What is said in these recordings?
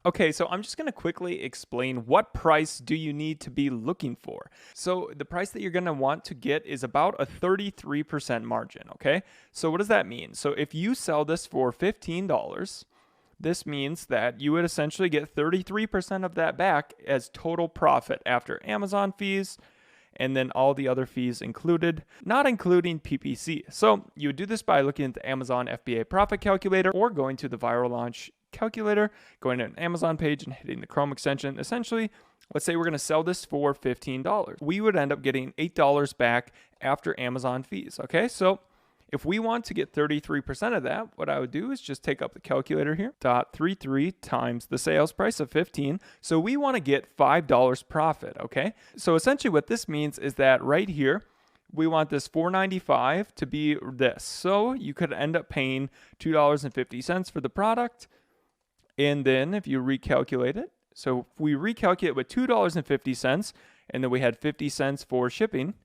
Okay, so I'm just going to quickly explain what price do you need to be looking for. So the price that you're going to want to get is about a 33% margin, okay? So what does that mean? So if you sell this for $15, this means that you would essentially get 33% of that back as total profit after Amazon fees and then all the other fees included, not including PPC. So you would do this by looking at the Amazon FBA profit calculator or going to the viral launch calculator, going to an Amazon page and hitting the Chrome extension. Essentially, let's say we're going to sell this for $15. We would end up getting $8 back after Amazon fees. Okay, so if we want to get 33% of that, what I would do is just take up the calculator here, 0.33 times the sales price of 15. So we want to get $5 profit, okay? So essentially what this means is that right here, we want this $4.95 to be this. So you could end up paying $2.50 for the product. And then if you recalculate it, so if we recalculate with $2.50 and then we had 50 cents for shipping,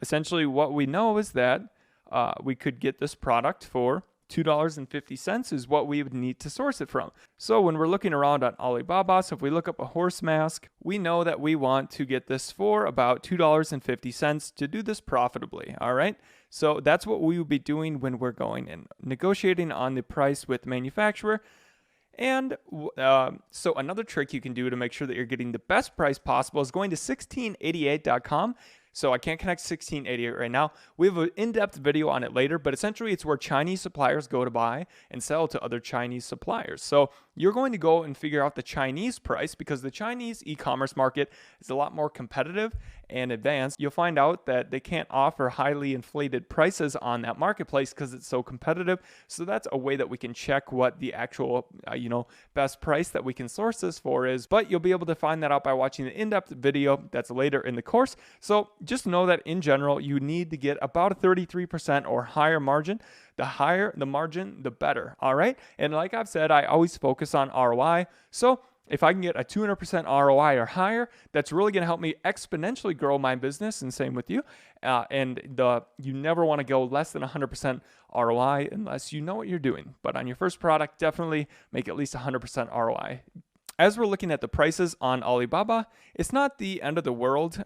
essentially what we know is that we could get this product for $2.50 is what we would need to source it from. So when we're looking around on Alibaba, so if we look up a horse mask, we know that we want to get this for about $2.50 to do this profitably, all right? So that's what we would be doing when we're going and negotiating on the price with the manufacturer. And so another trick you can do to make sure that you're getting the best price possible is going to 1688.com. So I can't connect 1688 right now. We have an in-depth video on it later, but essentially it's where Chinese suppliers go to buy and sell to other Chinese suppliers. So you're going to go and figure out the Chinese price because the Chinese e-commerce market is a lot more competitive and advanced. You'll find out that they can't offer highly inflated prices on that marketplace because it's so competitive. So that's a way that we can check what the actual, best price that we can source this for is. But you'll be able to find that out by watching the in-depth video that's later in the course. So just know that in general, you need to get about a 33% or higher margin. The higher the margin, the better. All right. And like I've said, I always focus on ROI. So if I can get a 200% ROI or higher, that's really going to help me exponentially grow my business. And same with you. You never want to go less than 100% ROI unless you know what you're doing. But on your first product, definitely make at least 100% ROI. As we're looking at the prices on Alibaba, it's not the end of the world.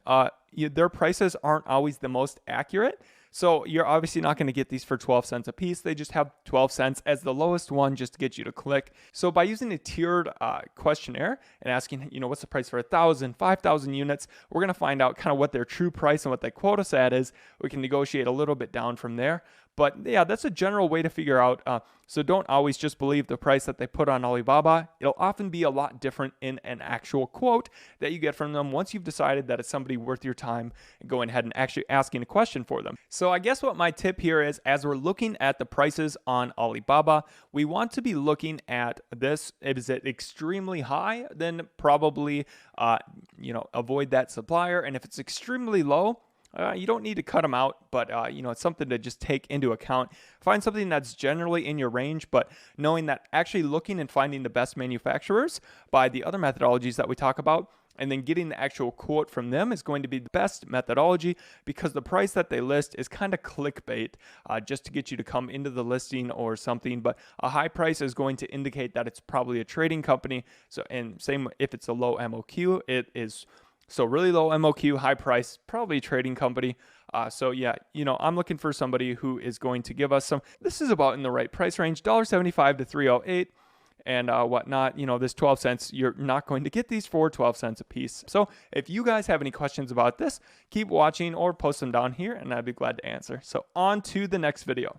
Their prices aren't always the most accurate. So you're obviously not going to get these for 12 cents a piece. They just have 12 cents as the lowest one just to get you to click. So by using a tiered questionnaire and asking, what's the price for 1,000, 5,000 units, we're going to find out kind of what their true price and what they quote us at is. We can negotiate a little bit down from there. But yeah, that's a general way to figure out. So don't always just believe the price that they put on Alibaba. It'll often be a lot different in an actual quote that you get from them once you've decided that it's somebody worth your time and going ahead and actually asking a question for them. So I guess what my tip here is, as we're looking at the prices on Alibaba, we want to be looking at this. Is it extremely high? Then probably, avoid that supplier. And if it's extremely low, you don't need to cut them out, but it's something to just take into account. Find something that's generally in your range, but knowing that actually looking and finding the best manufacturers by the other methodologies that we talk about, and then getting the actual quote from them is going to be the best methodology because the price that they list is kind of clickbait just to get you to come into the listing or something. But a high price is going to indicate that it's probably a trading company. So, and same if it's a low MOQ, it is. So really low MOQ, high price, probably a trading company. I'm looking for somebody who is going to give us this is about in the right price range, $1.75 to $3.08 and whatnot. This 12 cents, you're not going to get these for 12 cents a piece. So if you guys have any questions about this, keep watching or post them down here and I'd be glad to answer. So on to the next video.